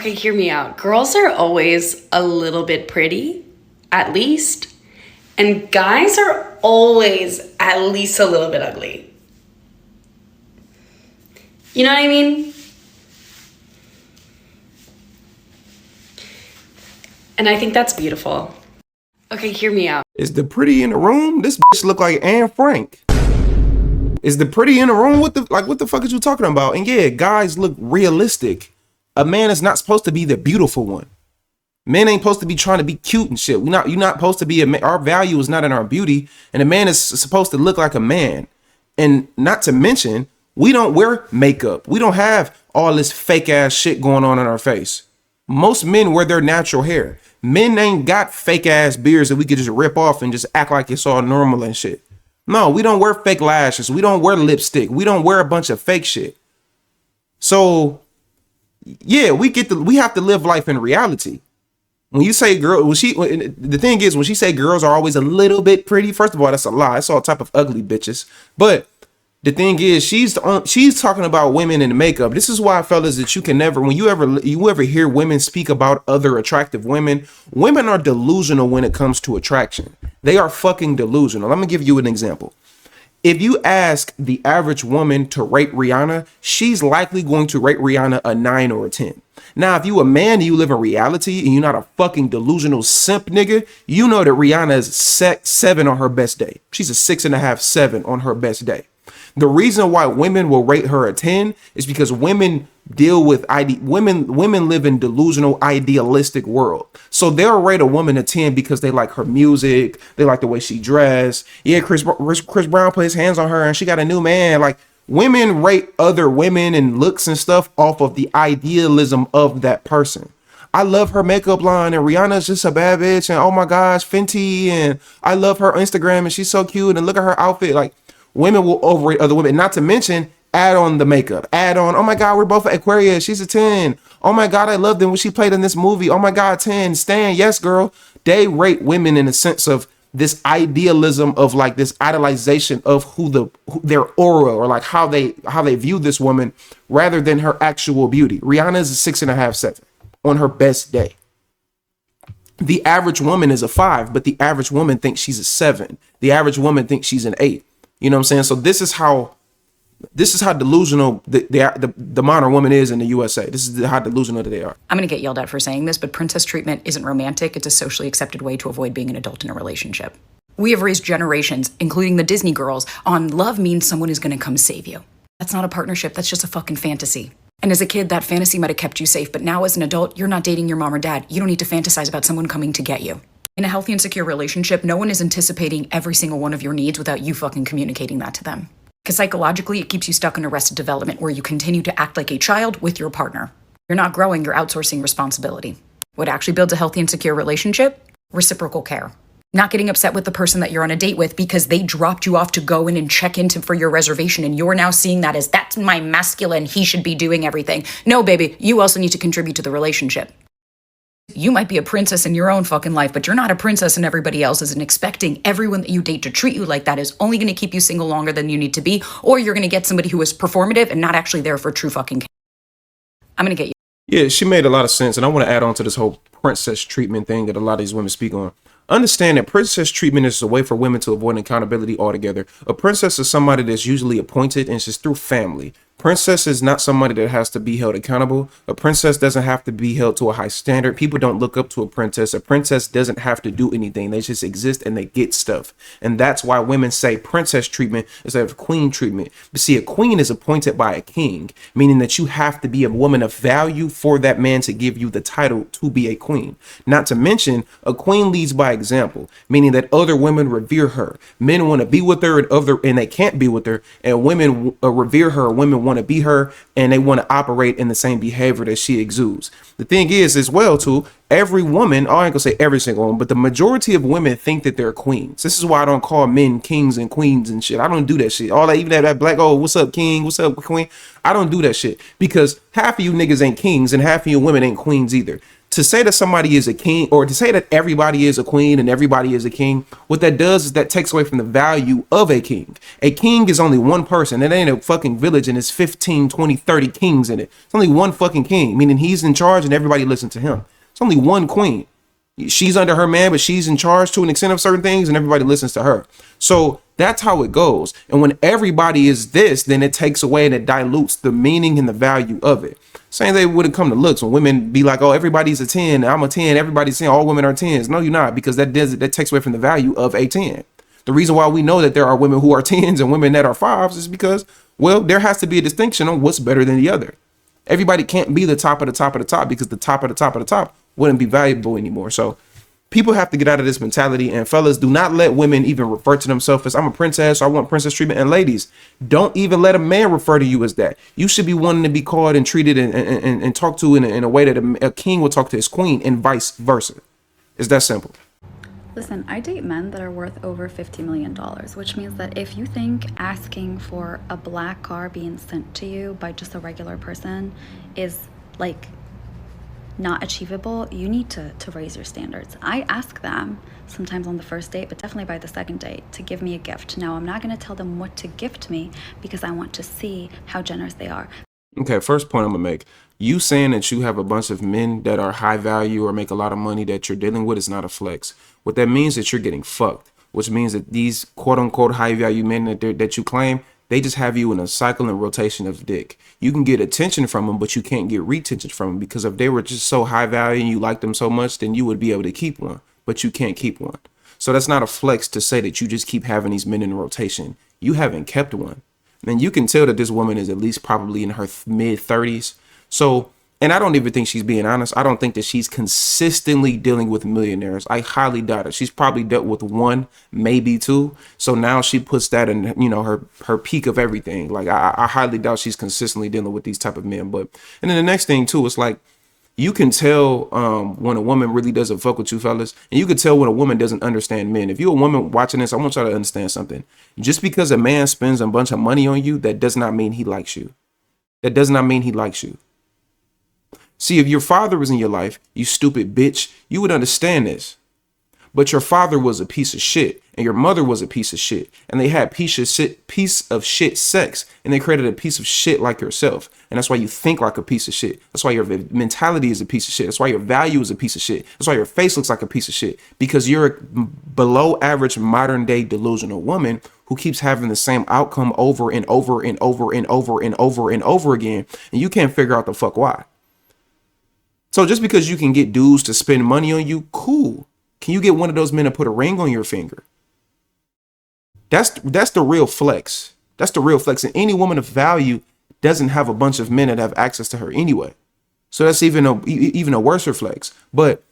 Okay, hear me out. Girls are always a little bit pretty, at least. And guys are always at least a little bit ugly. You know what I mean? And I think that's beautiful. Okay, hear me out. Is the pretty in the room? This bitch look like Anne Frank. Is the pretty in the room? What the fuck is you talking about? And yeah, guys look realistic. A man is not supposed to be the beautiful one. Men ain't supposed to be trying to be cute and shit. You're not supposed to be our value is not in our beauty, and a man is supposed to look like a man. And not to mention, we don't wear makeup. We don't have all this fake ass shit going on in our face. Most men wear their natural hair. Men ain't got fake ass beards that we could just rip off and just act like it's all normal and shit. No, we don't wear fake lashes. We don't wear lipstick. We don't wear a bunch of fake shit. So yeah, we have to live life in reality. When you say the thing is, when she say girls are always a little bit pretty, first of all, that's a lie. It's all type of ugly bitches. But the thing is, she's talking about women in makeup. This is why, fellas, that you can never, when you ever hear women speak about other attractive women, women are delusional when it comes to attraction. They are fucking delusional. Let me give you an example. If you ask the average woman to rate Rihanna, she's likely going to rate Rihanna a 9 or a 10. Now, if you a man and you live in reality and you're not a fucking delusional simp nigga, you know that Rihanna is 7 on her best day. She's a 6.5, 7 on her best day. The reason why women will rate her a 10 is because women deal with women live in delusional, idealistic world. So they'll rate a woman a 10 because they like her music, they like the way she dressed. Yeah, Chris Brown put his hands on her and she got a new man. Like, women rate other women and looks and stuff off of the idealism of that person. I love her makeup line and Rihanna's just a bad bitch and oh my gosh, Fenty, and I love her Instagram and she's so cute and look at her outfit. Like, women will overrate other women, not to mention add on the makeup, add on, oh my God, we're both Aquarius, she's a 10. Oh my God, I love them when she played in this movie. Oh my God, 10, Stan, yes, girl. They rate women in a sense of this idealism of like this idolization of who their aura or like how they view this woman rather than her actual beauty. Rihanna is a 6.5, 7 on her best day. The average woman is a 5, but the average woman thinks she's a 7. The average woman thinks she's an 8. You know what I'm saying? So this is how delusional the modern woman is in the USA. This is how delusional that they are. I'm going to get yelled at for saying this, but princess treatment isn't romantic. It's a socially accepted way to avoid being an adult in a relationship. We have raised generations, including the Disney girls, on love means someone is going to come save you. That's not a partnership. That's just a fucking fantasy. And as a kid, that fantasy might have kept you safe. But now as an adult, you're not dating your mom or dad. You don't need to fantasize about someone coming to get you. In a healthy and secure relationship, no one is anticipating every single one of your needs without you fucking communicating that to them. Because psychologically, it keeps you stuck in arrested development where you continue to act like a child with your partner. You're not growing, you're outsourcing responsibility. What actually builds a healthy and secure relationship? Reciprocal care. Not getting upset with the person that you're on a date with because they dropped you off to go in and check into for your reservation and you're now seeing that as that's my masculine, he should be doing everything. No, baby, you also need to contribute to the relationship. You might be a princess in your own fucking life, but you're not a princess in everybody else's, and expecting everyone that you date to treat you like that is only going to keep you single longer than you need to be, or you're going to get somebody who is performative and not actually there for true fucking care. I'm going to get you. Yeah, she made a lot of sense, and I want to add on to this whole princess treatment thing that a lot of these women speak on. Understand that princess treatment is a way for women to avoid accountability altogether. A princess is somebody that's usually appointed and it's just through family. Princess is not somebody that has to be held accountable. A princess doesn't have to be held to a high standard. People don't look up to a princess. A princess doesn't have to do anything. They just exist and they get stuff. And that's why women say princess treatment instead of queen treatment. But see, a queen is appointed by a king, meaning that you have to be a woman of value for that man to give you the title to be a queen. Not to mention, a queen leads by example, meaning that other women revere her. Men want to be with her and they can't be with her, and women revere her. Women want to be her and they want to operate in the same behavior that she exudes. The thing is as well too, every woman, I ain't gonna say every single one, but the majority of women think that they're queens. This is why I don't call men kings and queens and shit. I don't do that shit. All that, even that black, oh, what's up king, what's up queen, I don't do that shit because half of you niggas ain't kings and half of you women ain't queens either. To say that somebody is a king, or to say that everybody is a queen and everybody is a king, what that does is that takes away from the value of a king. A king is only one person. It ain't a fucking village and it's 15, 20, 30 kings in it. It's only one fucking king, meaning he's in charge and everybody listens to him. It's only one queen. She's under her man, but she's in charge to an extent of certain things and everybody listens to her. So that's how it goes. And when everybody is this, then it takes away and it dilutes the meaning and the value of it. Same thing when it come to looks. When women be like, oh, everybody's a 10, I'm a 10, everybody's 10, all women are 10s. No, you're not, because that takes away from the value of a 10. The reason why we know that there are women who are 10s and women that are 5s is because, well, there has to be a distinction on what's better than the other. Everybody can't be the top of the top of the top, because the top of the top of the top wouldn't be valuable anymore. So people have to get out of this mentality. And fellas, do not let women even refer to themselves as, I'm a princess, so I want princess treatment. And ladies, don't even let a man refer to you as that. You should be wanting to be called and treated and talked to in a way that a king would talk to his queen, and vice versa. It's that simple. Listen, I date men that are worth over $50 million, which means that if you think asking for a black car being sent to you by just a regular person is like not achievable, you need to raise your standards. I ask them sometimes on the first date, but definitely by the second date, to give me a gift. Now, I'm not going to tell them what to gift me because I want to see how generous they are. Okay, first point I'm gonna make. You saying that you have a bunch of men that are high value or make a lot of money that you're dealing with is not a flex. What that means is that you're getting fucked, which means that these quote unquote high value men that you claim, they just have you in a cycle and rotation of dick. You can get attention from them, but you can't get retention from them, because if they were just so high value and you liked them so much, then you would be able to keep one, but you can't keep one. So that's not a flex to say that you just keep having these men in rotation. You haven't kept one. And you can tell that this woman is at least probably in her mid 30s. So, and I don't even think she's being honest. I don't think that she's consistently dealing with millionaires. I highly doubt it. She's probably dealt with one, maybe two. So now she puts that in, you know, her peak of everything. Like I highly doubt she's consistently dealing with these type of men. But, and then the next thing too, it's like, you can tell when a woman really doesn't fuck with you, fellas. And you can tell when a woman doesn't understand men. If you're a woman watching this, I want y'all to understand something. Just because a man spends a bunch of money on you, that does not mean he likes you. That does not mean he likes you. See, if your father was in your life, you stupid bitch, you would understand this. But your father was a piece of shit, and your mother was a piece of shit, and they had piece of shit sex, and they created a piece of shit like yourself. And that's why you think like a piece of shit. That's why your mentality is a piece of shit. That's why your value is a piece of shit. That's why your face looks like a piece of shit, because you're a below average modern day delusional woman who keeps having the same outcome over and over and over and over and over and over again, and you can't figure out the fuck why. So just because you can get dudes to spend money on you, cool. Can you get one of those men to put a ring on your finger? That's the real flex. That's the real flex. And any woman of value doesn't have a bunch of men that have access to her anyway. So that's even a worse flex. But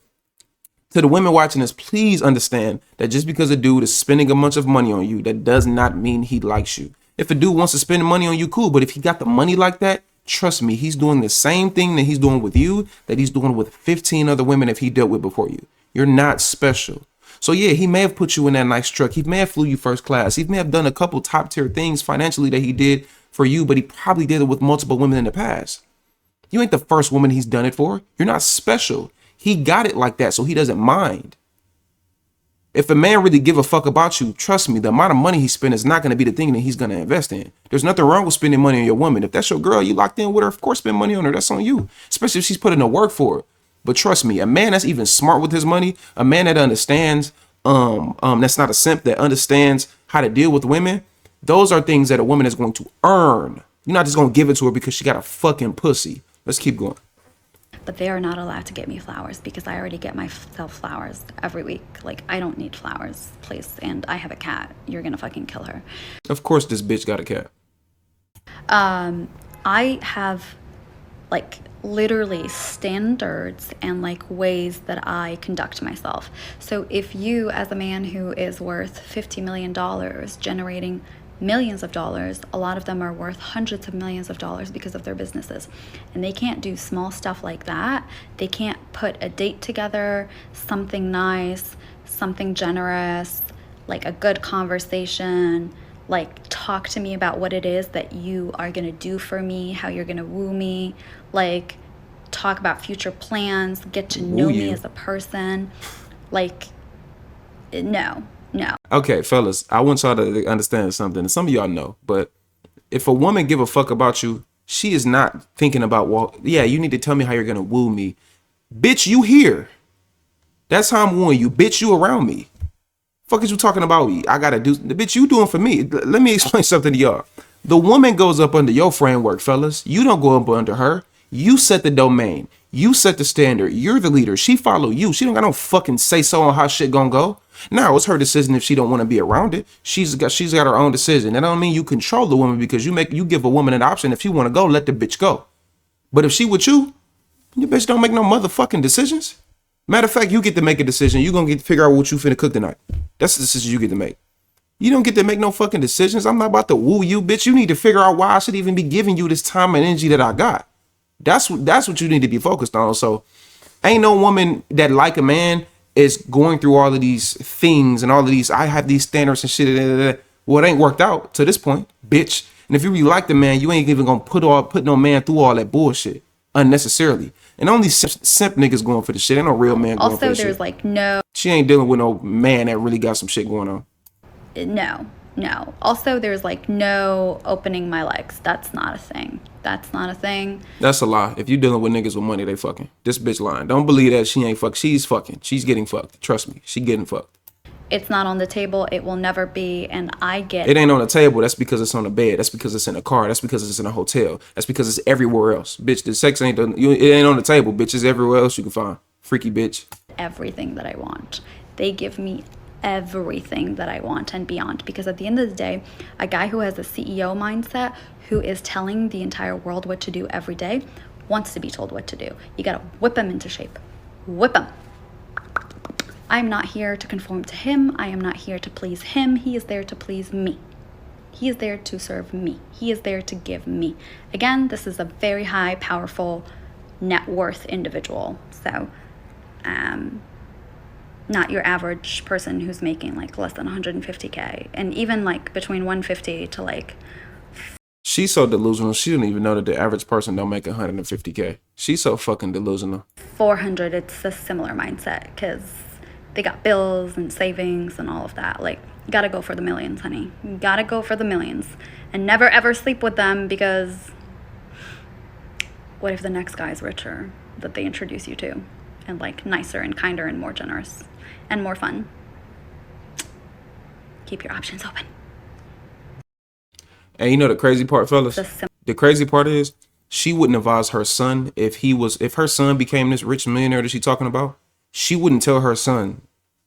to the women watching this, please understand that just because a dude is spending a bunch of money on you, that does not mean he likes you. If a dude wants to spend money on you, cool. But if he got the money like that, trust me, he's doing the same thing that he's doing with you, that he's doing with 15 other women if he dealt with before you. You're not special. So yeah, he may have put you in that nice truck. He may have flew you first class. He may have done a couple top tier things financially that he did for you, but he probably did it with multiple women in the past. You ain't the first woman he's done it for. You're not special. He got it like that, so he doesn't mind. If a man really give a fuck about you, trust me, the amount of money he spent is not going to be the thing that he's going to invest in. There's nothing wrong with spending money on your woman. If that's your girl, you locked in with her, of course spend money on her. That's on you, especially if she's putting the work for it. But trust me, a man that's even smart with his money, a man that understands, that's not a simp, that understands how to deal with women, those are things that a woman is going to earn. You're not just going to give it to her because she got a fucking pussy. Let's keep going. But they are not allowed to get me flowers because I already get myself flowers every week. Like, I don't need flowers, please. And I have a cat. You're gonna fucking kill her. Of course this bitch got a cat. I have, like, literally standards and, like, ways that I conduct myself. So if you, as a man who is worth $50 million, generating millions of dollars, a lot of them are worth hundreds of millions of dollars because of their businesses, and they can't do small stuff like that. They can't put a date together, something nice, something generous, like a good conversation, like talk to me about what it is that you are gonna do for me, how you're gonna woo me. Like, talk about future plans, get to know me as a person. Like, no. Okay, fellas, I want y'all to understand something. And some of y'all know, but if a woman give a fuck about you, she is not thinking about, well, yeah, you need to tell me how you're gonna woo me. Bitch, you here. That's how I'm wooing you. Bitch, you around me. Fuck is you talking about? I gotta do the bitch you doing for me. Let me explain something to y'all. The woman goes up under your framework, fellas. You don't go up under her. You set the domain. You set the standard. You're the leader. She follow you. She don't got no fucking say so on how shit gonna go. Now it's her decision if she don't want to be around it. She's got her own decision. That don't mean you control the woman because you give a woman an option. If she want to go, let the bitch go. But if she with you, your bitch don't make no motherfucking decisions. Matter of fact, you get to make a decision. You gonna get to figure out what you finna cook tonight. That's the decision you get to make. You don't get to make no fucking decisions. I'm not about to woo you, bitch. You need to figure out why I should even be giving you this time and energy that I got. That's what you need to be focused on. So ain't no woman that like a man is going through all of these things and all of these, I have these standards and shit. Well, it ain't worked out to this point, bitch. And if you really like the man, you ain't even gonna put no man through all that bullshit unnecessarily. And only simp niggas going for the shit. Ain't no real man going for the shit. Also, there's like no. She ain't dealing with no man that really got some shit going on. No. Also, there's like no opening my legs. That's not a thing. That's a lie. If you dealing with niggas with money, they fucking. This bitch lying. Don't believe that she ain't fuck. She's fucking. She's getting fucked. Trust me. She getting fucked. It's not on the table. It will never be. And I get it. Ain't on the table. That's because it's on the bed. That's because it's in a car. That's because it's in a hotel. That's because it's everywhere else. Bitch, the sex ain't it ain't on the table. Bitch, it's everywhere else you can find. Freaky bitch. Everything that I want. They give me everything that I want and beyond, because at the end of the day, a guy who has a CEO mindset, who is telling the entire world what to do every day, wants to be told what to do. You gotta whip him into shape. Whip him. I'm not here to conform to him. I am not here to please him. He is there to please me. He is there to serve me. He is there to give me. Again, this is a very high, powerful, net worth individual. So, not your average person who's making like less than 150K, and even like between 150 to like. She's so delusional. She didn't even know that the average person don't make 150K. She's so fucking delusional. 400, it's a similar mindset because they got bills and savings and all of that. Like, you gotta go for the millions, honey. You gotta go for the millions, and never ever sleep with them, because what if the next guy's richer that they introduce you to, and like nicer and kinder and more generous and more fun? Keep your options open. And you know the crazy part, fellas? The crazy part is she wouldn't advise her son if her son became this rich millionaire that she's talking about. She wouldn't tell her son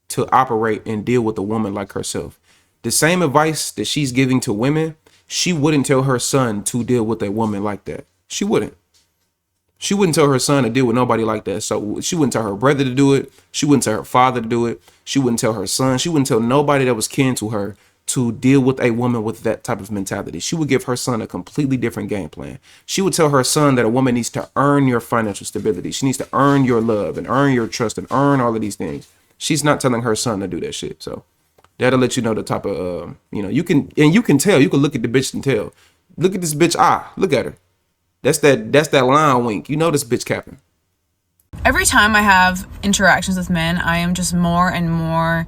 to operate and deal with a woman like herself. The same advice that she's giving to women, she wouldn't tell her son to deal with a woman like that. She wouldn't. She wouldn't tell her son to deal with nobody like that. So she wouldn't tell her brother to do it. She wouldn't tell her father to do it. She wouldn't tell her son. She wouldn't tell nobody that was kin to her to deal with a woman with that type of mentality. She would give her son a completely different game plan. She would tell her son that a woman needs to earn your financial stability. She needs to earn your love and earn your trust and earn all of these things. She's not telling her son to do that shit. So that'll let you know the type of, you can tell. You can look at the bitch and tell. Look at this bitch eye. Look at her. That's that line wink. You know this bitch capping. Every time I have interactions with men, I am just more and more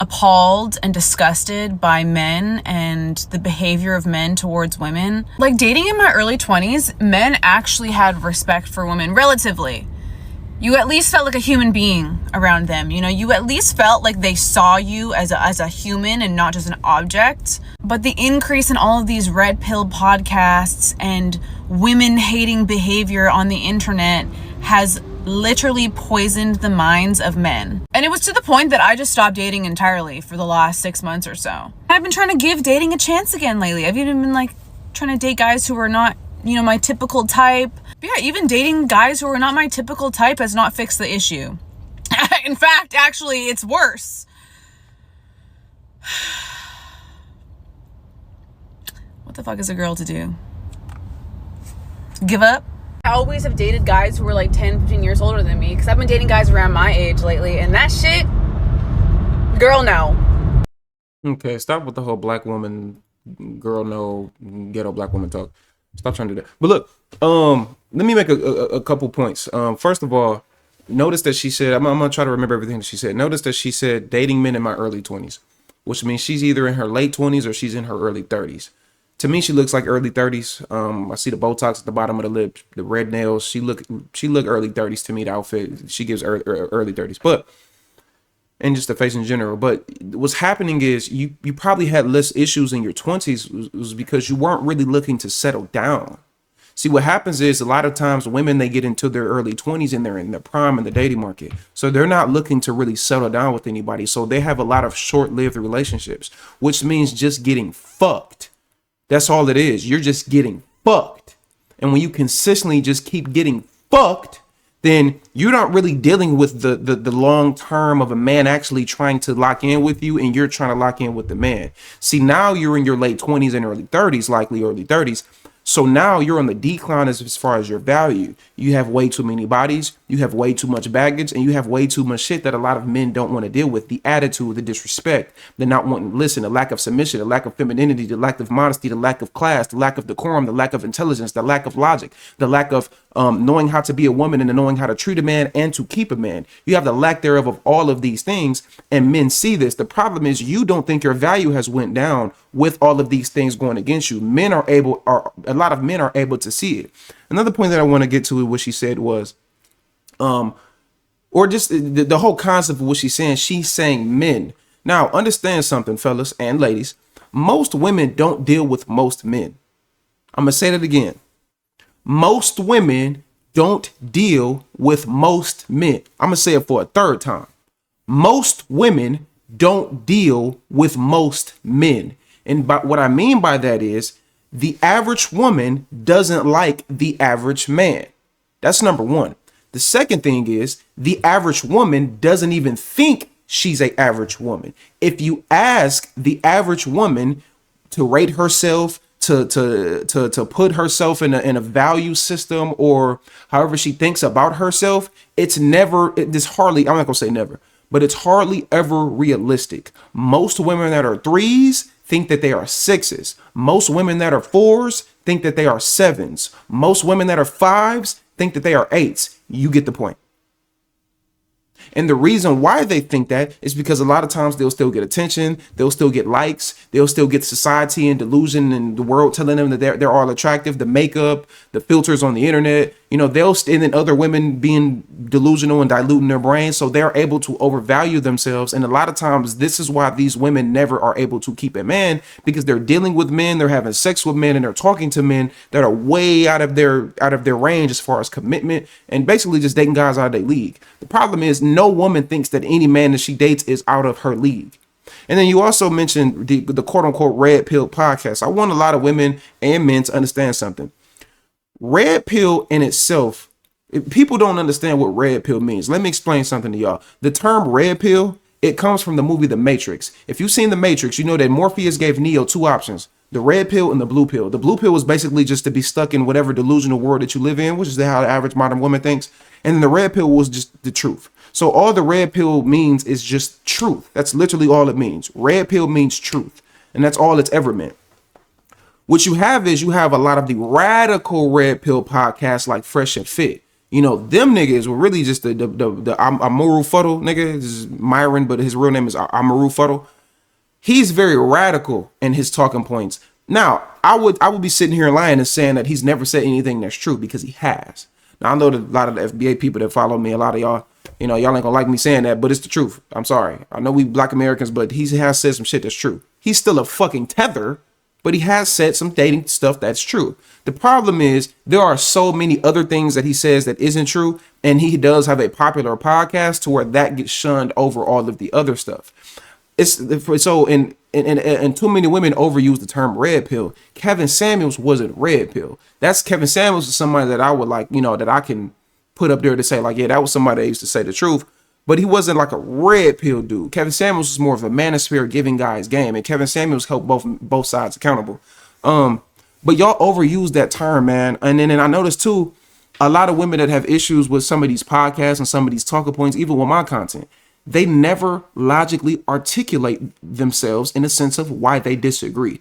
appalled and disgusted by men and the behavior of men towards women. Like, dating in my early 20s, men actually had respect for women, relatively. You at least felt like a human being around them. You at least felt like they saw you as a human and not just an object. But the increase in all of these red pill podcasts and women hating behavior on the internet has literally poisoned the minds of men. And it was to the point that I just stopped dating entirely for the last 6 months or so. I've been trying to give dating a chance again lately. I've even been like trying to date guys who are not, my typical type. But yeah, even dating guys who are not my typical type has not fixed the issue. In fact, actually, it's worse. What the fuck is a girl to do? Give up? I always have dated guys who were like 10, 15 years older than me, because I've been dating guys around my age lately, and that shit, girl, no. Okay, stop with the whole black woman, girl, no, ghetto black woman talk. Stop trying to do that. But look, Let me make a couple points. First of all, notice that she said, I'm gonna try to remember everything that she said. Notice that she said dating men in my early 20s, which means she's either in her late 20s or she's in her early 30s. To me, she looks like early 30s. I see the Botox at the bottom of the lip, the red nails. She look early 30s to me. The outfit, she gives early 30s, but and just the face in general. But what's happening is you probably had less issues in your 20s was because you weren't really looking to settle down. See, what happens is a lot of times women, they get into their early 20s and they're in their prime in the dating market. So they're not looking to really settle down with anybody. So they have a lot of short-lived relationships, which means just getting fucked. That's all it is. You're just getting fucked. And when you consistently just keep getting fucked, then you're not really dealing with the long term of a man actually trying to lock in with you, and you're trying to lock in with the man. See, now you're in your late 20s and early 30s, likely early 30s. So now you're on the decline as far as your value. You have way too many bodies, you have way too much baggage, and you have way too much shit that a lot of men don't want to deal with. The attitude, the disrespect, the not wanting to listen, the lack of submission, the lack of femininity, the lack of modesty, the lack of class, the lack of decorum, the lack of intelligence, the lack of logic, the lack of knowing how to be a woman and knowing how to treat a man and to keep a man. You have the lack thereof of all of these things, and men see this. The problem is you don't think your value has went down with all of these things going against you. A lot of men are able to see it. Another point that I want to get to, what she said was, or just the whole concept of what she's saying men. Now, understand something, fellas and ladies. Most women don't deal with most men. I'm going to say that again. Most women don't deal with most men. I'm going to say it for a third time. Most women don't deal with most men. And what I mean by that is the average woman doesn't like the average man. That's number one. The second thing is the average woman doesn't even think she's an average woman. If you ask the average woman to rate herself, to put herself in a value system, or however she thinks about herself, it's hardly, I'm not gonna say never, but it's hardly ever realistic. Most women that are threes think that they are sixes. Most women that are fours think that they are sevens. Most women that are fives think that they are eights. You get the point. And the reason why they think that is because a lot of times they'll still get attention, they'll still get likes, they'll still get society and delusion and the world telling them that they're all attractive, the makeup, the filters on the internet, they'll stand in other women being delusional and diluting their brains. So they're able to overvalue themselves. And a lot of times this is why these women never are able to keep a man, because they're dealing with men, they're having sex with men, and they're talking to men that are way out of their range as far as commitment, and basically just dating guys out of their league. The problem is no woman thinks that any man that she dates is out of her league. And then you also mentioned the quote unquote red pill podcast. I want a lot of women and men to understand something. Red pill in itself, people don't understand what red pill means. Let me explain something to y'all. The term red pill, it comes from the movie The Matrix. If you've seen The Matrix, you know that Morpheus gave Neo two options: the red pill and the blue pill. The blue pill was basically just to be stuck in whatever delusional world that you live in, which is how the average modern woman thinks. And then the red pill was just the truth. So all the red pill means is just truth. That's literally all it means. Red pill means truth. And that's all it's ever meant. What you have is you have a lot of the radical red pill podcasts like Fresh and Fit. Them niggas were really just the Amaru Fuddle nigga. This is Myron, but his real name is Amaru Fuddle. He's very radical in his talking points. Now, I would be sitting here lying and saying that he's never said anything that's true, because he has. Now, I know that a lot of the FBA people that follow me, a lot of y'all, y'all ain't gonna like me saying that, but it's the truth. I'm sorry. I know we Black Americans, but he has said some shit that's true. He's still a fucking tether, but he has said some dating stuff that's true. The problem is there are so many other things that he says that isn't true, and he does have a popular podcast to where that gets shunned over all of the other stuff. And too many women overuse the term red pill. Kevin Samuels wasn't red pill. That's Kevin Samuels is somebody that I would like, that I can put up there to say like, yeah, that was somebody that used to say the truth. But he wasn't like a red pill dude. Kevin Samuels was more of a manosphere giving guys game, and Kevin Samuels helped both sides accountable. But y'all overuse that term, man. And then I noticed too, a lot of women that have issues with some of these podcasts and some of these talking points, even with my content, they never logically articulate themselves in a sense of why they disagree.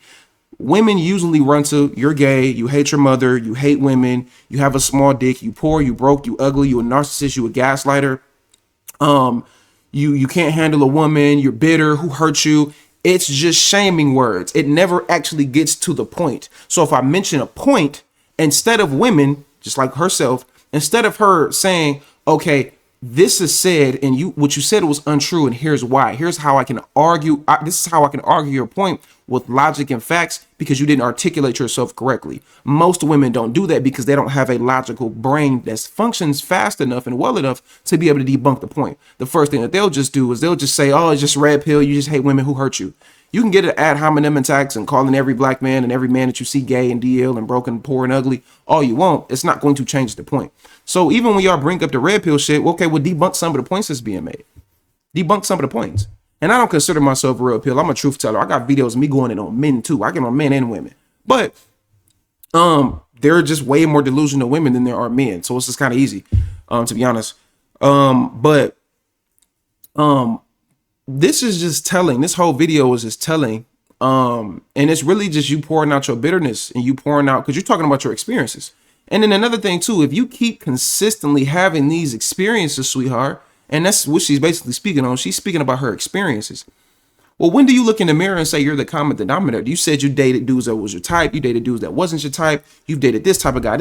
women usually run to, you're gay, you hate your mother, you hate women, you have a small dick, you poor, you broke, you ugly, you a narcissist, you a gaslighter, you can't handle a woman, you're bitter, who hurt you. It's just shaming words. It never actually gets to the point. So if I mention a point, instead of women, just like herself, instead of her saying, okay, this is said and what you said was untrue and here's why. Here's how I can argue. This is how I can argue your point with logic and facts because you didn't articulate yourself correctly. Most women don't do that because they don't have a logical brain that functions fast enough and well enough to be able to debunk the point. The first thing that they'll just do is they'll just say, oh, it's just red pill. You just hate women who hurt you. You can get an ad hominem attacks and calling every black man and every man that you see gay and DL and broken, poor and ugly all you want. It's not going to change the point. So even when y'all bring up the red pill shit, okay, we'll debunk some of the points that's being made. Debunk some of the points. And I don't consider myself a red pill. I'm a truth teller. I got videos of me going in on men too. I get on men and women. But there are just way more delusional women than there are men. So it's just kind of easy, to be honest. This is just telling. This whole video is just telling. And it's really just you pouring out your bitterness and you pouring out because you're talking about your experiences. And then another thing too, if you keep consistently having these experiences, sweetheart, and that's what she's basically speaking on. She's speaking about her experiences. Well, when do you look in the mirror and say you're the common denominator? You said you dated dudes that was your type. You dated dudes that wasn't your type. You've dated this type of guy,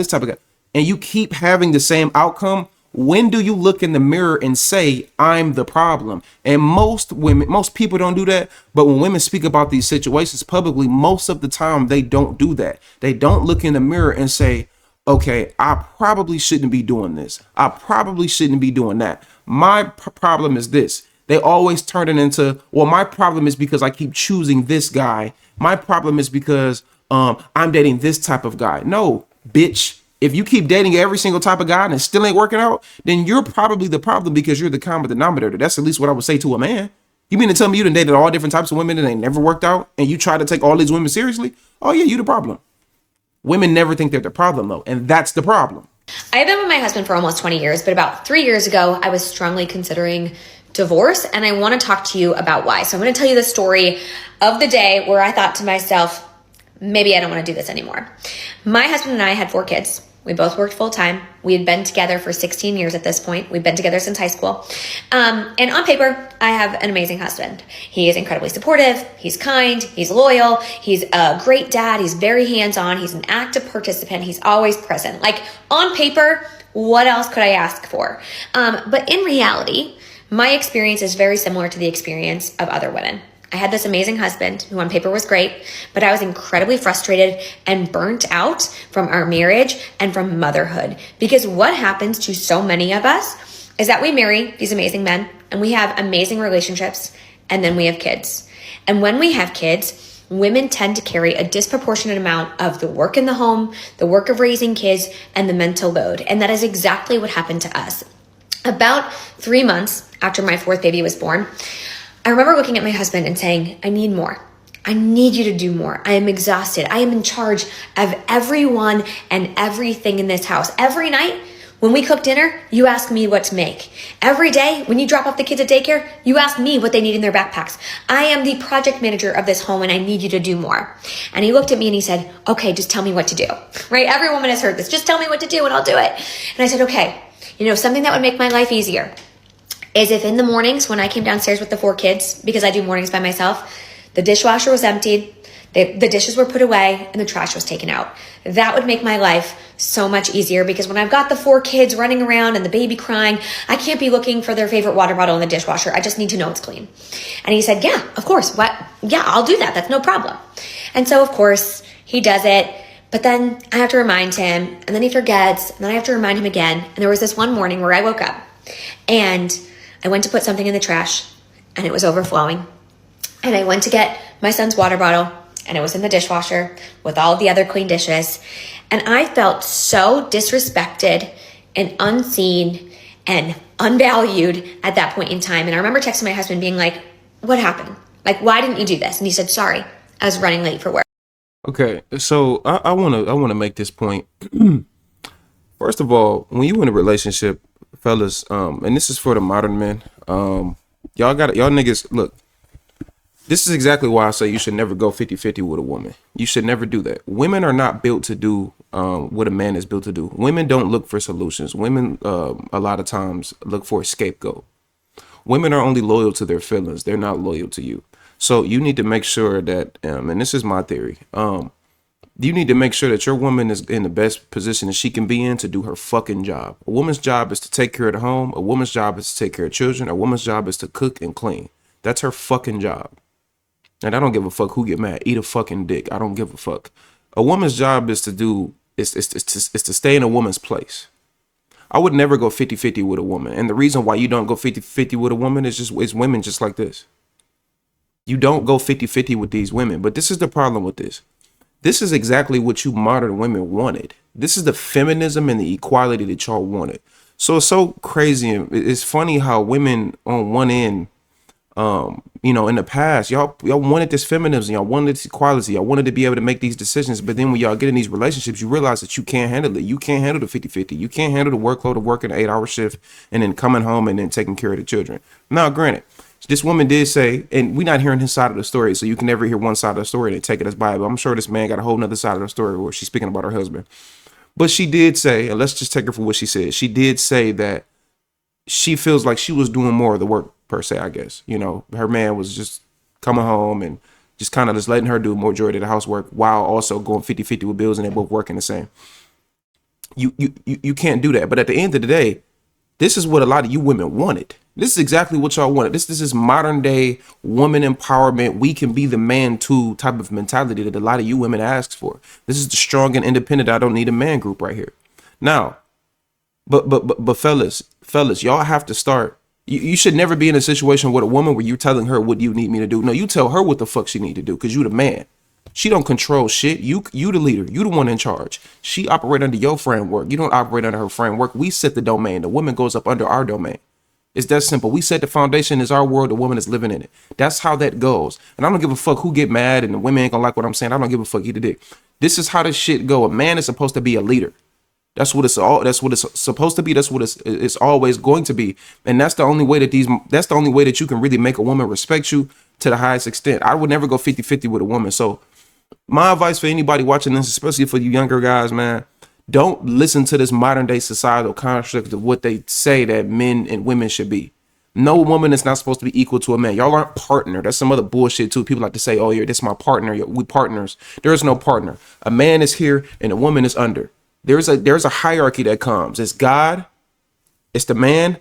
and you keep having the same outcome. When do you look in the mirror and say, I'm the problem? And most people don't do that. But when women speak about these situations publicly, most of the time they don't do that. They don't look in the mirror and say, okay, I probably shouldn't be doing this. I probably shouldn't be doing that. My problem is this. They always turn it into, well, my problem is because I keep choosing this guy. My problem is because I'm dating this type of guy. No, bitch. If you keep dating every single type of guy and it still ain't working out, then you're probably the problem because you're the common denominator. That's at least what I would say to a man. You mean to tell me you done dated all different types of women and they never worked out and you try to take all these women seriously? Oh yeah, you the problem. Women never think they're the problem though, and that's the problem. I have been with my husband for almost 20 years, but about 3 years ago, I was strongly considering divorce, and I want to talk to you about why. So I'm going to tell you the story of the day where I thought to myself, maybe I don't want to do this anymore. My husband and I had 4 kids. We both worked full time. We had been together for 16 years at this point. We've been together since high school. And on paper, I have an amazing husband. He is incredibly supportive. He's kind. He's loyal. He's a great dad. He's very hands-on. He's an active participant. He's always present. Like on paper, what else could I ask for? But in reality, my experience is very similar to the experience of other women. I had this amazing husband who on paper was great, but I was incredibly frustrated and burnt out from our marriage and from motherhood. Because what happens to so many of us is that we marry these amazing men and we have amazing relationships and then we have kids. And when we have kids, women tend to carry a disproportionate amount of the work in the home, the work of raising kids, and the mental load. And that is exactly what happened to us. About 3 months after my 4th baby was born, I remember looking at my husband and saying, I need more. I need you to do more. I am exhausted. I am in charge of everyone and everything in this house. Every night when we cook dinner, you ask me what to make. Every day when you drop off the kids at daycare, you ask me what they need in their backpacks. I am the project manager of this home and I need you to do more. And he looked at me and he said, okay, just tell me what to do. Right? Every woman has heard this. Just tell me what to do and I'll do it. And I said, okay, something that would make my life easier is if in the mornings when I came downstairs with the 4 kids, because I do mornings by myself, the dishwasher was emptied, the dishes were put away, and the trash was taken out. That would make my life so much easier because when I've got the 4 kids running around and the baby crying, I can't be looking for their favorite water bottle in the dishwasher. I just need to know it's clean. And he said, yeah, of course. What? Yeah, I'll do that. That's no problem. And so, of course, he does it. But then I have to remind him, and then he forgets, and then I have to remind him again. And there was this one morning where I woke up, and I went to put something in the trash, and it was overflowing. And I went to get my son's water bottle, and it was in the dishwasher with all the other clean dishes. And I felt so disrespected and unseen and unvalued at that point in time. And I remember texting my husband being like, what happened? Like, why didn't you do this? And he said, sorry, I was running late for work. Okay, so I wanna make this point. First of all, when you in a relationship, fellas, and this is for the modern men, y'all niggas, look, This is exactly why I say you should never go 50-50 with a woman. You should never do that. Women are not built to do what a man is built to do. Women don't look for solutions. Women, a lot of times, look for a scapegoat. Women are only loyal to their feelings. They're not loyal to you. So you need to make sure that, and this is my theory, you need to make sure that your woman is in the best position that she can be in to do her fucking job. A woman's job is to take care of the home. A woman's job is to take care of children. A woman's job is to cook and clean. That's her fucking job. And I don't give a fuck who get mad. Eat a fucking dick. I don't give a fuck. A woman's job is to do, is to stay in a woman's place. I would never go 50-50 with a woman. And the reason why you don't go 50-50 with a woman is women just like this. You don't go 50-50 with these women. But this is the problem with this. This is exactly what you modern women wanted. This is the feminism and the equality that y'all wanted. So it's so crazy. It's funny how women on one end, in the past, y'all wanted this feminism, y'all wanted this equality, y'all wanted to be able to make these decisions. But then when y'all get in these relationships, you realize that you can't handle it. You can't handle the 50-50. You can't handle the workload of working an 8-hour shift and then coming home and then taking care of the children. Now, granted, this woman did say, and we're not hearing his side of the story, so you can never hear one side of the story and take it as Bible. I'm sure this man got a whole nother side of the story where she's speaking about her husband. But she did say, and let's just take her for what she said. She did say that she feels like she was doing more of the work, per se, I guess. Her man was just coming home and just kind of just letting her do majority of the housework while also going 50-50 with bills, and they're both working the same. You can't do that. But at the end of the day, this is what a lot of you women wanted. This is exactly what y'all wanted. This is modern day woman empowerment. We can be the man too type of mentality that a lot of you women asks for. This is the strong and independent, I don't need a man group right here. Now, but fellas, y'all have to start. You should never be in a situation with a woman where you're telling her what you need me to do. No, you tell her what the fuck she need to do because you the man. She don't control shit. You the leader. You the one in charge. She operate under your framework. You don't operate under her framework. We set the domain. The woman goes up under our domain. It's that simple. We set the foundation is our world. The woman is living in it. That's how that goes. And I don't give a fuck who get mad and the women ain't gonna like what I'm saying. I don't give a fuck either dick. This is how this shit go. A man is supposed to be a leader. That's what it's all. That's what it's supposed to be. That's what it's always going to be. And that's the only way that that's the only way that you can really make a woman respect you to the highest extent. I would never go 50-50 with a woman. So my advice for anybody watching this, especially for you younger guys, man, don't listen to this modern day societal construct of what they say that men and women should be. No woman is not supposed to be equal to a man. Y'all aren't partner. That's some other bullshit too. People like to say, oh, yeah, this is my partner. We partners. There is no partner. A man is here and a woman is under. There's a hierarchy that comes. It's God, it's the man,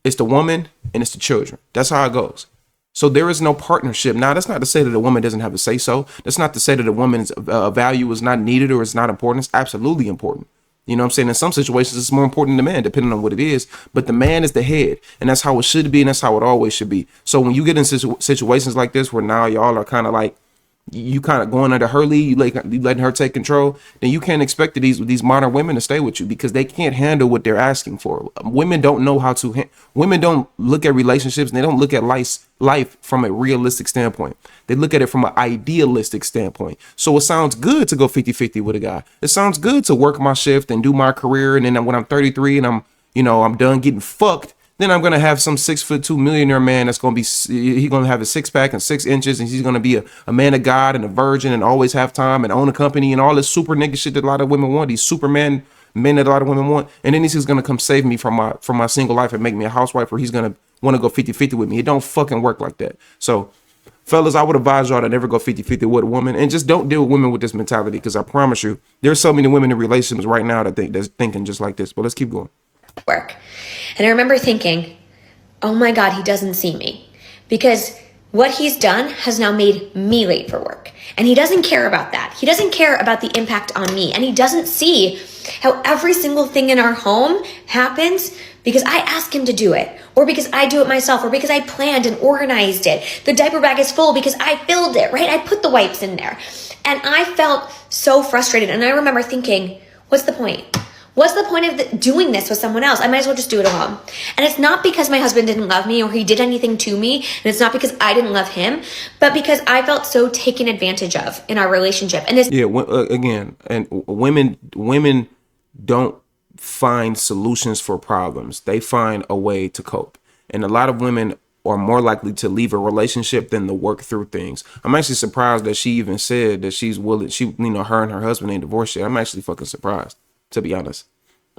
it's the woman, and it's the children. That's how it goes. So there is no partnership. Now, that's not to say that a woman doesn't have a say so. That's not to say that a woman's value is not needed or it's not important. It's absolutely important. You know what I'm saying? In some situations, it's more important than the man, depending on what it is. But the man is the head, and that's how it should be, and that's how it always should be. So when you get in situations like this, where now y'all are kind of like, you kind of going under her lead, you letting her take control, then you can't expect these modern women to stay with you because they can't handle what they're asking for. Women don't know how to. Women don't look at relationships and they don't look at life from a realistic standpoint. They look at it from an idealistic standpoint. So it sounds good to go 50-50 with a guy. It sounds good to work my shift and do my career, and then when I'm 33 and I'm done getting fucked, then I'm gonna have some 6'2" millionaire man that's gonna be, he's gonna have a 6-pack and 6 inches, and he's gonna be a man of God and a virgin and always have time and own a company and all this super nigga shit that a lot of women want. These Superman men that a lot of women want, and then he's gonna come save me from my single life and make me a housewife, or he's gonna want to go 50-50 with me. It don't fucking work like that. So, fellas, I would advise y'all to never go 50-50 with a woman, and just don't deal with women with this mentality, because I promise you, there's so many women in relationships right now that's thinking just like this. But let's keep going. Work. And I remember thinking, oh my God, he doesn't see me, because what he's done has now made me late for work. And he doesn't care about that. He doesn't care about the impact on me. And he doesn't see how every single thing in our home happens because I ask him to do it, or because I do it myself, or because I planned and organized it. The diaper bag is full because I filled it, right? I put the wipes in there. And I felt so frustrated. And I remember thinking, what's the point? What's the point of doing this with someone else? I might as well just do it alone. And it's not because my husband didn't love me or he did anything to me. And it's not because I didn't love him, but because I felt so taken advantage of in our relationship. And it's again, and women don't find solutions for problems. They find a way to cope. And a lot of women are more likely to leave a relationship than to work through things. I'm actually surprised that she even said that she's willing, her and her husband ain't divorced yet. I'm actually fucking surprised, to be honest.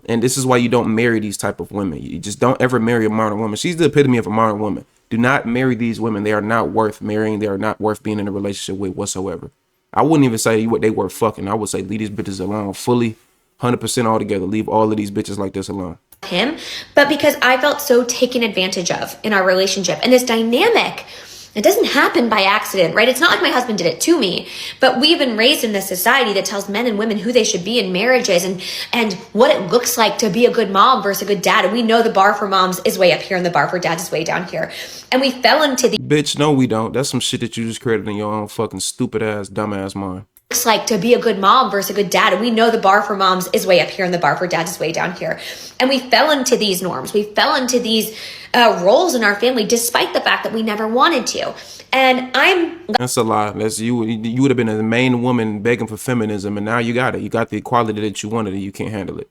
And this is why you don't marry these type of women. You just don't ever marry a modern woman. She's the epitome of a modern woman. Do not marry these women. They are not worth marrying. They are not worth being in a relationship with whatsoever. I wouldn't even say what they were fucking. I would say leave these bitches alone fully, 100% altogether. Leave all of these bitches like this alone. Him, but because I felt so taken advantage of in our relationship. And this dynamic, it doesn't happen by accident, right? It's not like my husband did it to me, but we've been raised in this society that tells men and women who they should be in marriages and what it looks like to be a good mom versus a good dad. And we know the bar for moms is way up here and the bar for dads is way down here. And we fell into the bitch, no, we don't. That's some shit that you just created in your own fucking stupid ass, dumb ass mind. Looks like to be a good mom versus a good dad. And we know the bar for moms is way up here and the bar for dads is way down here. And we fell into these norms. We fell into these roles in our family, despite the fact that we never wanted to. And that's a lie. That's you would have been a main woman begging for feminism, and now you got it. You got the equality that you wanted, and you can't handle it.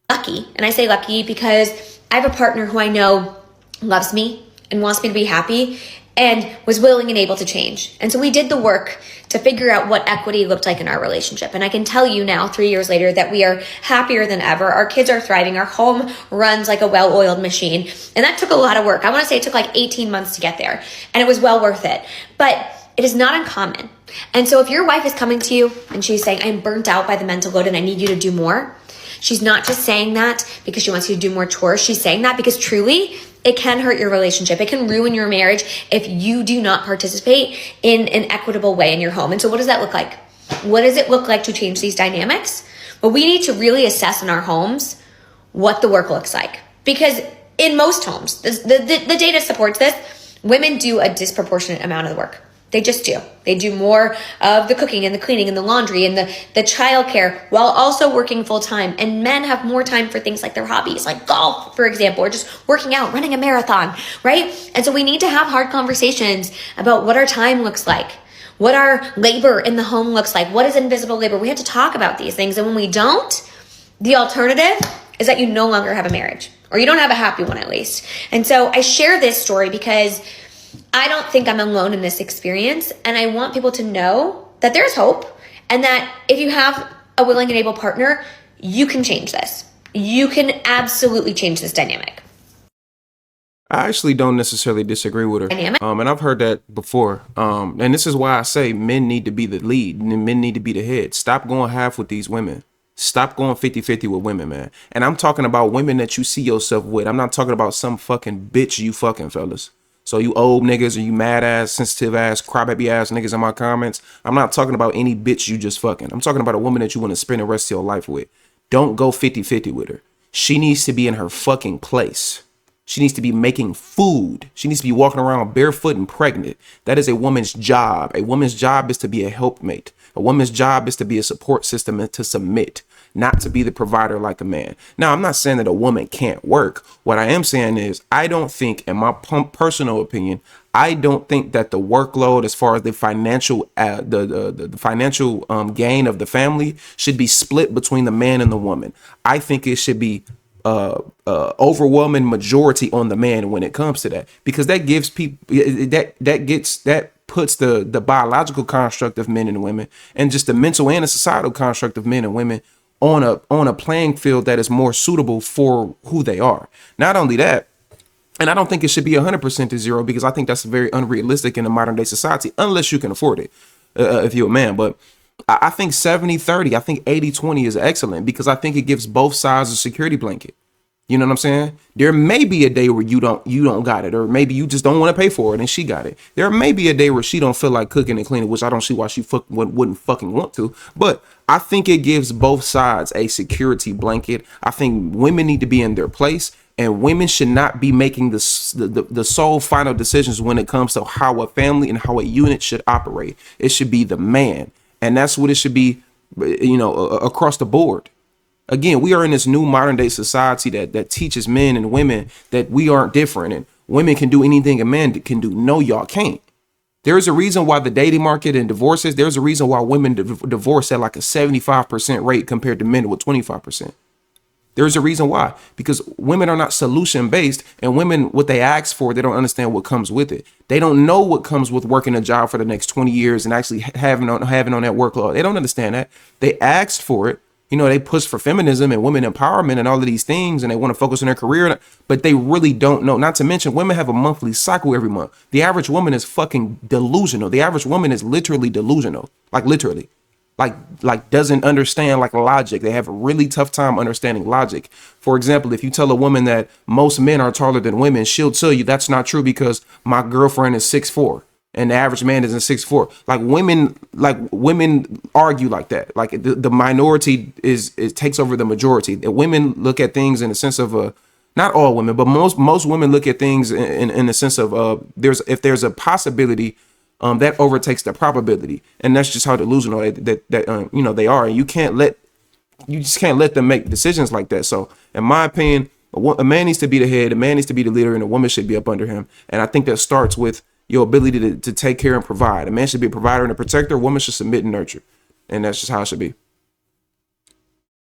Lucky. And I say lucky because I have a partner who I know loves me and wants me to be happy and was willing and able to change. And so we did the work to figure out what equity looked like in our relationship. And I can tell you now, 3 years later, that we are happier than ever. Our kids are thriving. Our home runs like a well-oiled machine. And that took a lot of work. I want to say it took like 18 months to get there. And it was well worth it. But it is not uncommon. And so if your wife is coming to you and she's saying, I'm burnt out by the mental load and I need you to do more, she's not just saying that because she wants you to do more chores. She's saying that because truly, it can hurt your relationship. It can ruin your marriage if you do not participate in an equitable way in your home. And so what does that look like? What does it look like to change these dynamics? Well, we need to really assess in our homes what the work looks like. Because in most homes, the data supports this, women do a disproportionate amount of the work. They just do. They do more of the cooking and the cleaning and the laundry and the childcare while also working full time. And men have more time for things like their hobbies, like golf, for example, or just working out, running a marathon, right? And so we need to have hard conversations about what our time looks like, what our labor in the home looks like, what is invisible labor. We have to talk about these things. And when we don't, the alternative is that you no longer have a marriage, or you don't have a happy one at least. And so I share this story because I don't think I'm alone in this experience, and I want people to know that there's hope and that if you have a willing and able partner, you can change this. You can absolutely change this dynamic. I actually don't necessarily disagree with her. And I've heard that before. And this is why I say men need to be the lead and men need to be the head. Stop going half with these women. Stop going 50-50 with women, man. And I'm talking about women that you see yourself with. I'm not talking about some fucking bitch you fucking, fellas. So you old niggas or you mad ass, sensitive ass, crybaby ass niggas in my comments, I'm not talking about any bitch you just fucking. I'm talking about a woman that you want to spend the rest of your life with. Don't go 50-50 with her. She needs to be in her fucking place. She needs to be making food. She needs to be walking around barefoot and pregnant. That is a woman's job. A woman's job is to be a helpmate. A woman's job is to be a support system and to submit, not to be the provider like a man. Now, I'm not saying that a woman can't work. What I am saying is I don't think, in my personal opinion, I don't think that the workload as far as the financial the financial gain of the family should be split between the man and the woman. I think it should be overwhelming majority on the man when it comes to that, because that gives people that puts the biological construct of men and women and just the mental and the societal construct of men and women on a playing field that is more suitable for who they are. Not only that, and I don't think it should be 100% to zero, because I think that's very unrealistic in a modern day society, unless you can afford it, if you're a man. But I think 70-30, I think 80-20 is excellent, because I think it gives both sides a security blanket. You know what I'm saying? There may be a day where you don't got it, or maybe you just don't want to pay for it and she got it. There may be a day where she don't feel like cooking and cleaning, which I don't see why she wouldn't fucking want to. But I think it gives both sides a security blanket. I think women need to be in their place, and women should not be making the sole final decisions when it comes to how a family and how a unit should operate. It should be the man, and that's what it should be, across the board. Again, we are in this new modern day society that teaches men and women that we aren't different and women can do anything a man can do. No, y'all can't. There's a reason why the dating market and divorces, there's a reason why women divorce at like a 75% rate compared to men with 25%. There's a reason why, because women are not solution based, and women, what they ask for, they don't understand what comes with it. They don't know what comes with working a job for the next 20 years and actually having on that workload. They don't understand that. They asked for it. You know, they push for feminism and women empowerment and all of these things, and they want to focus on their career, but they really don't know. Not to mention, women have a monthly cycle every month. The average woman is fucking delusional. The average woman is literally delusional, like literally. Like doesn't understand like logic. They have a really tough time understanding logic. For example, if you tell a woman that most men are taller than women, she'll tell you that's not true because my girlfriend is 6'4" and the average man isn't 6'4". Women argue like that. Like the minority takes over the majority. Women look at things in the sense of not all women, but most women look at things in the sense of if there's a possibility, that overtakes the probability, and that's just how delusional they are. And you just can't let them make decisions like that. So, in my opinion, a man needs to be the head, a man needs to be the leader, and a woman should be up under him. And I think that starts with your ability to take care and provide. A man should be a provider and a protector. A woman should submit and nurture, and that's just how it should be.